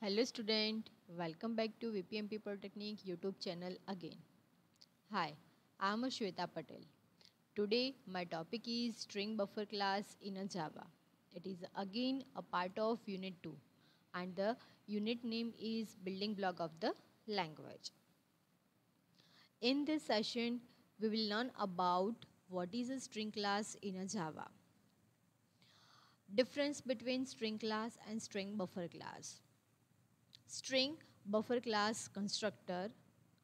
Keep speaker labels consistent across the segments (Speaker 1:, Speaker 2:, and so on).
Speaker 1: Hello student, welcome back to VPMP Polytechnic YouTube channel again. Hi, I am Shweta Patel. Today my topic is string buffer class in a Java. It is again a part of unit 2 and the unit name is building block of the language. In this session we will learn about what is a string class in a Java. Difference between string class and string buffer class. String buffer class constructor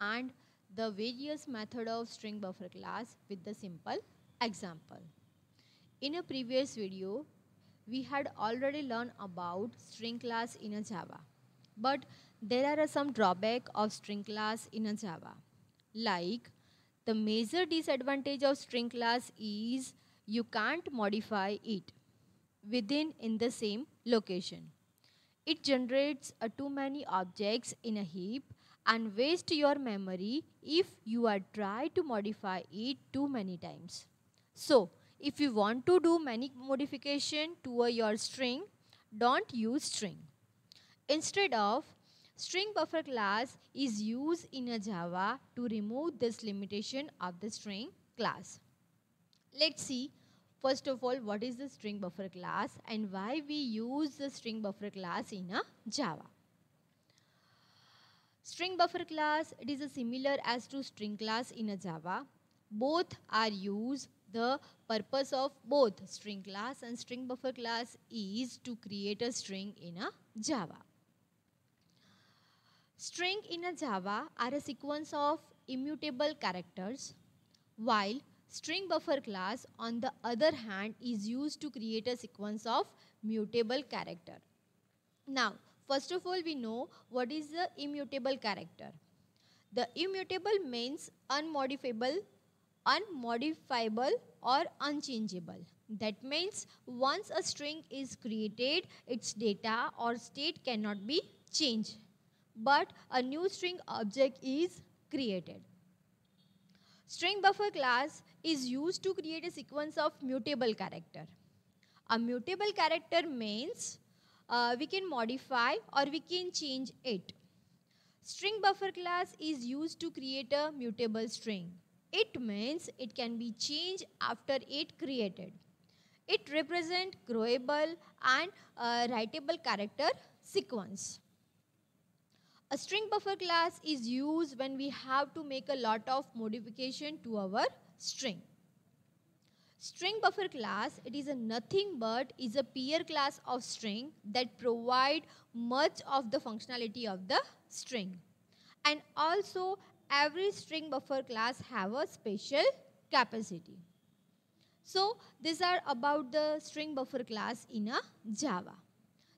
Speaker 1: and the various method of string buffer class with the simple example. In a previous video, we had already learned about string class in a Java. But there are some drawback of string class in a Java. Like the major disadvantage of string class is you can't modify it within in the same location. It generates too many objects in a heap and waste your memory if you are try to modify it too many times. So, if you want to do many modification to your string, don't use string. Instead of, string buffer class is used in a Java to remove this limitation of the string class. Let's see first of all what is the string buffer class and why we use the string buffer class in a Java. String buffer class, it is a similar as to string class in a Java. Both are used. The purpose of both string class and string buffer class is to create a string in a Java. String in a Java are a sequence of immutable characters, while string buffer class on the other hand is used to create a sequence of mutable character. Now, first of all we know what is the immutable character. The immutable means unmodifiable or unchangeable. That means once a string is created, its data or state cannot be changed. But a new string object is created. String buffer class is used to create a sequence of mutable character. A mutable character means we can modify or we can change it. String buffer class is used to create a mutable string. It means it can be changed after it created. It represents growable and writable character sequence. A string buffer class is used when we have to make a lot of modification to our string. String buffer class, it is a nothing but is a peer class of string that provide much of the functionality of the string. And also every string buffer class have a special capacity. So these are about the string buffer class in a Java.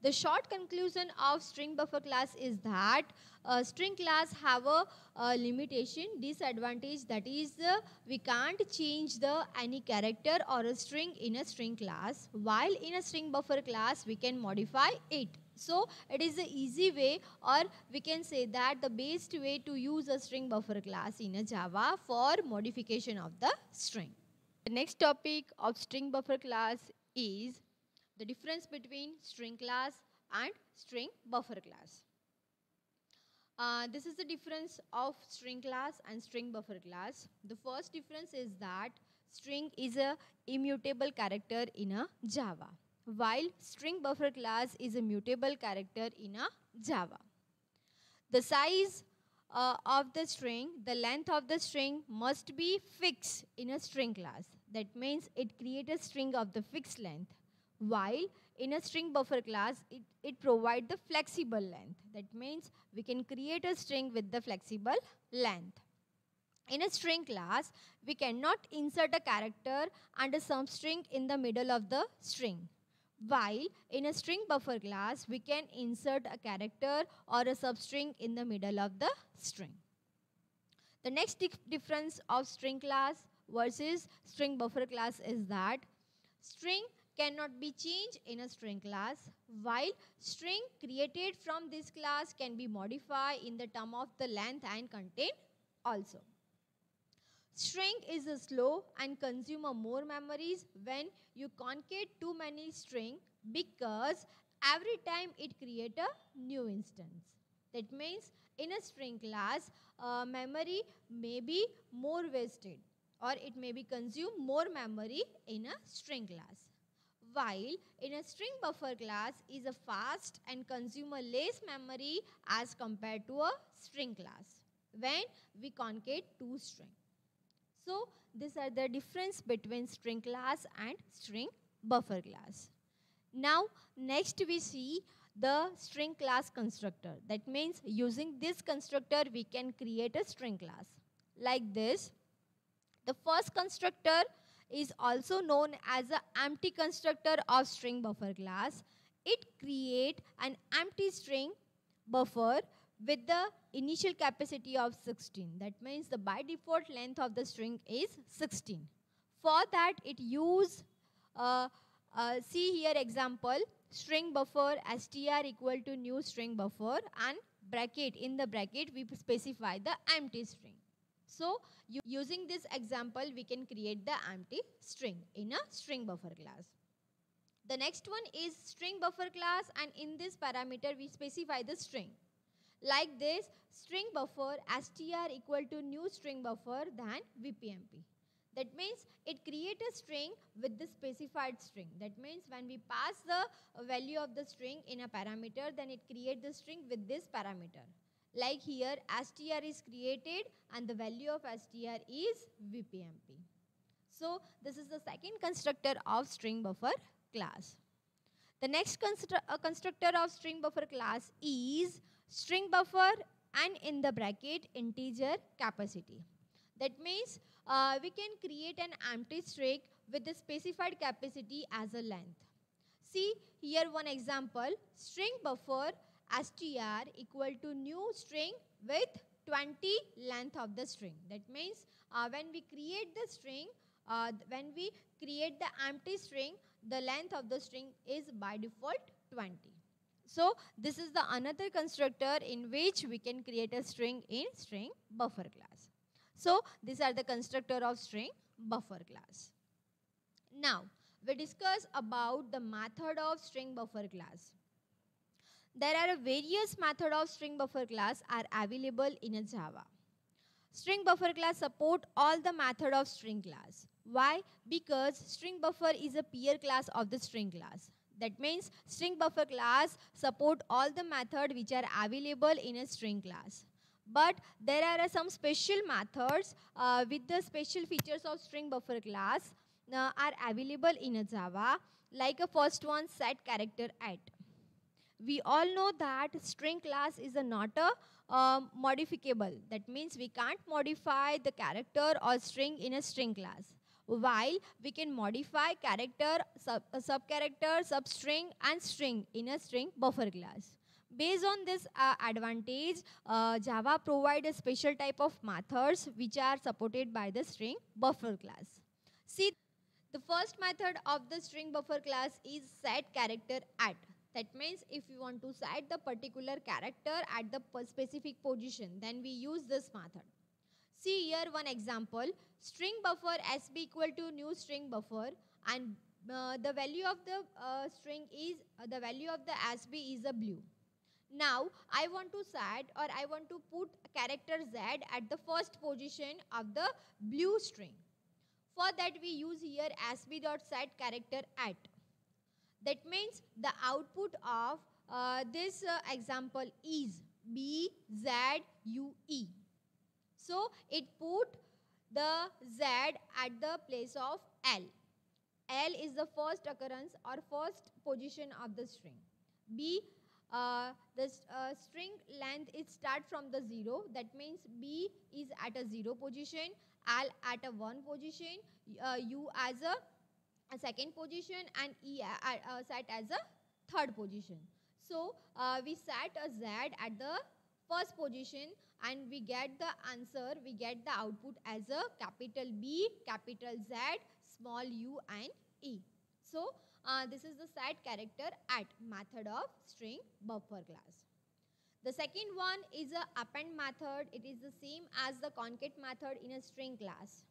Speaker 1: The short conclusion of string buffer class is that string class have a limitation, disadvantage, that is we can't change the any character or a string in a string class, while in a string buffer class we can modify it. So it is the easy way, or we can say that the best way to use a string buffer class in a Java for modification of the string. The next topic of string buffer class is the difference between string class and string buffer class. This is the difference of string class and string buffer class. The first difference is that string is a immutable character in a Java, while string buffer class is a mutable character in a Java. The size of the string, the length of the string must be fixed in a string class. That means it creates a string of the fixed length, while in a string buffer class it provides the flexible length. That means we can create a string with the flexible length. In a string class, we cannot insert a character and a substring in the middle of the string, while in a string buffer class we can insert a character or a substring in the middle of the string. The next difference of string class versus string buffer class is that string cannot be changed in a string class, while string created from this class can be modified in the term of the length and content also. String is slow and consume more memories when you concat too many string, because every time it create a new instance. That means in a string class, memory may be more wasted, or it may be consume more memory in a string class. While in a string buffer class is a fast and consume a less memory as compared to a string class when we concat two string. So these are the difference between string class and string buffer class. Now next we see the string class constructor. That means using this constructor we can create a string class like this. The first constructor is also known as an empty constructor of string buffer class. It creates an empty string buffer with the initial capacity of 16. That means the by default length of the string is 16. For that it use, see here example, string buffer str equal to new string buffer, and bracket, in the bracket we specify the empty string. So using this example we can create the empty string in a string buffer class. The next one is string buffer class, and in this parameter we specify the string. Like this, string buffer str equal to new string buffer than vpmp. That means it creates a string with the specified string. That means when we pass the value of the string in a parameter, then it creates the string with this parameter. Like here, str is created and the value of str is vpmp. So this is the second constructor of string buffer class. The next constructor of string buffer class is string buffer and in the bracket integer capacity. That means we can create an empty string with the specified capacity as a length. See here one example, string buffer str equal to new string with 20 length of the string. That means when we create the string, when we create the empty string, the length of the string is by default 20. So this is the another constructor in which we can create a string in string buffer class. So these are the constructor of string buffer class. Now we discuss about the method of string buffer class. There are various methods of string buffer class are available in a Java. String buffer class support all the method of string class. Why? Because string buffer is a peer class of the string class. That means string buffer class support all the method which are available in a string class. But there are some special methods with the special features of string buffer class are available in a Java. Like a first one, set character at. We all know that string class is not a modifiable. That means we can't modify the character or string in a string class. While we can modify character, sub-character, substring and string in a string buffer class. Based on this advantage, Java provides a special type of methods which are supported by the string buffer class. See, the first method of the string buffer class is set character at. That means if you want to set the particular character at the specific position, then we use this method. See here one example, string buffer sb equal to new string buffer, and the value of the string is, the value of the sb is a blue. Now I want to set, or I want to put character z at the first position of the blue string. For that we use here sb.set character at. That means the output of this example is B, Z, U, E. So it put the Z at the place of L. L is the first occurrence or first position of the string. B, the string length is start from the 0. That means B is at a 0 position, L at a 1 position, U as a second position, and E set as a third position. So we set a Z at the first position and we get the answer, we get the output as a capital B, capital Z, small u and E. So this is the set character at method of string buffer class. The second one is a append method. It is the same as the concat method in a string class.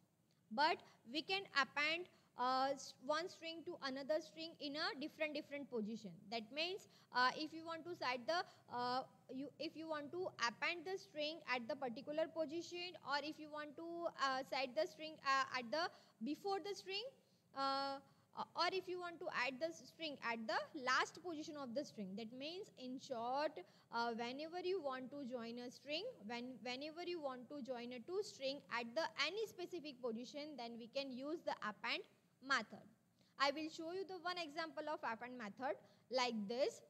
Speaker 1: But we can append one string to another string in a different position. That means if you want to set the if you want to append the string at the particular position, or if you want to set the string at the before the string, or if you want to add the string at the last position of the string. That means in short, whenever you want to join a string, whenever you want to join a two string at the any specific position, then we can use the append method. I will show you the one example of append method like this.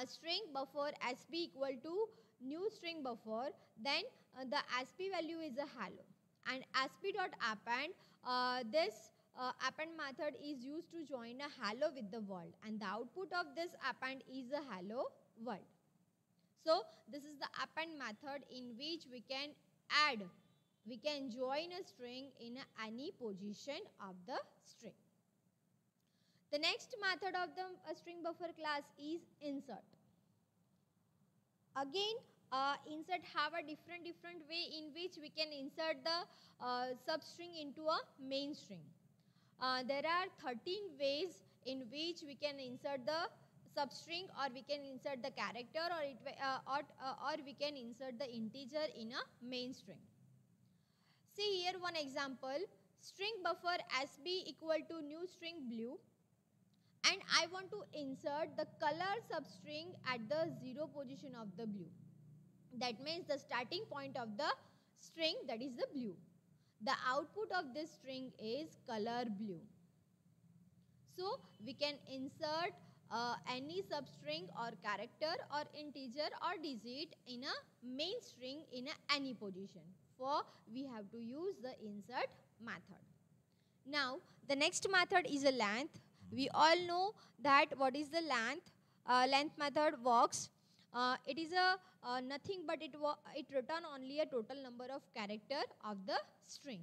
Speaker 1: String buffer sp equal to new string buffer, then the sp value is a hello, and sp dot append, this append method is used to join a hello with the world, and the output of this append is a hello world. So this is the append method in which we can join a string in any position of the string. The next method of the string buffer class is insert. Again, insert have a different way in which we can insert the substring into a main string. There are 13 ways in which we can insert the substring, or we can insert the character, or we can insert the integer in a main string. See here one example. String buffer sb equal to new string blue, and I want to insert the color substring at the 0 position of the blue. That means the starting point of the string, that is the blue. The output of this string is color blue. So we can insert any substring or character or integer or digit in a main string in any position. For we have to use the insert method. Now the next method is a length. We all know that what is the length. Length method works. It is a nothing but it return only a total number of character of the string.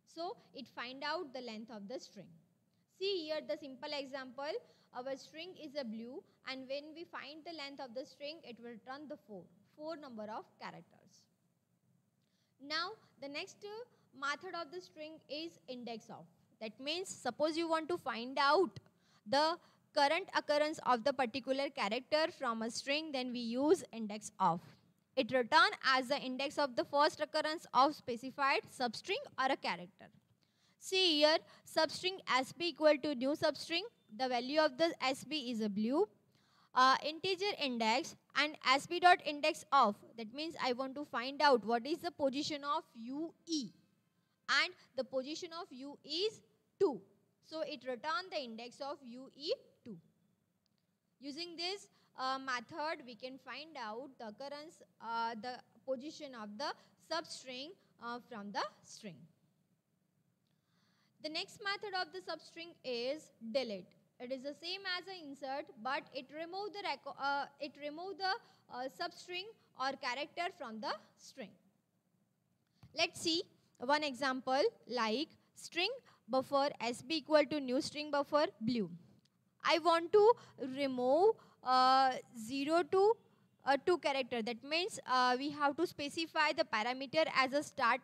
Speaker 1: So it find out the length of the string. See here the simple example. Our string is a blue, and when we find the length of the string, it will return the 4 number of characters. Now the next method of the string is index of. That means suppose you want to find out the current occurrence of the particular character from a string, then we use index of. It return as the index of the first occurrence of specified substring or a character. See here, substring sp equal to new substring. The value of the sp is a blue. Integer index and sp dot index of. That means I want to find out what is the position of ue, and the position of u is 2. So it return the index of ue2. Using this method, we can find out the occurrence, the position of the substring from the string. The next method of the substring is delete. It is the same as an insert, but it remove the substring or character from the string. Let's see one example like string buffer sb equal to new string buffer blue. I want to remove 0 to 2 character. That means we have to specify the parameter as a start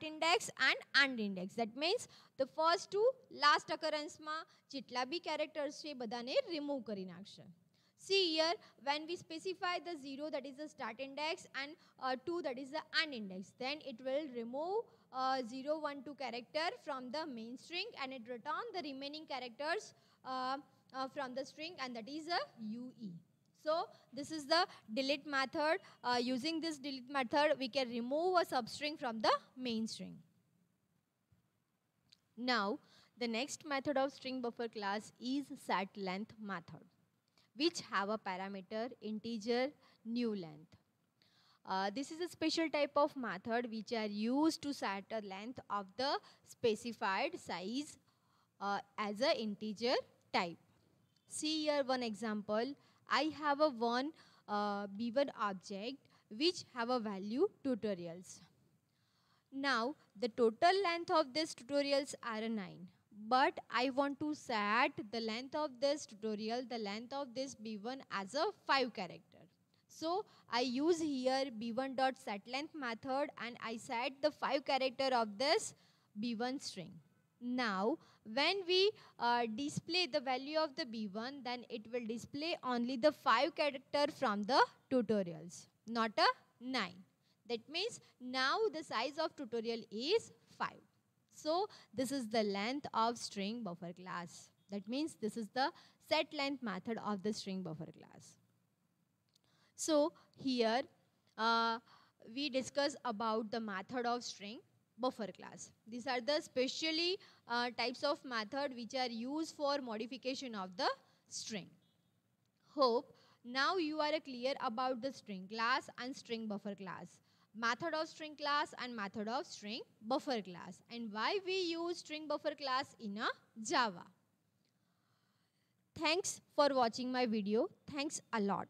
Speaker 1: index and end index. That means the first to last occurrence ma જેટલા બી characters છે બધાને remove કરી નાખશે. See here, when we specify the 0, that is the start index, and 2, that is the end index, then it will remove 0, 1, 2 character from the main string, and it return the remaining characters from the string, and that is a UE. So this is the delete method. Using this delete method, we can remove a substring from the main string. Now the next method of string buffer class is set length method, which have a parameter integer new length. This is a special type of method which are used to set a length of the specified size as a integer type. See here one example. I have a one B1 object which have a value tutorials. Now the total length of this tutorials are 9. But I want to set the length of this tutorial, the length of this B1 as a 5 character. So I use here B1.setLength method, and I set the 5 character of this B1 string. Now, when we display the value of the B1, then it will display only the 5 character from the tutorials, not a 9. That means now the size of tutorial is 5. So, this is the length of string buffer class. That means this is the set length method of the string buffer class. So, here we discuss about the method of string buffer class. These are the specially types of method which are used for modification of the string. Hope now you are clear about the string class and string buffer class, method of string class and method of string buffer class, and why we use string buffer class in a Java. Thanks for watching my video. Thanks a lot.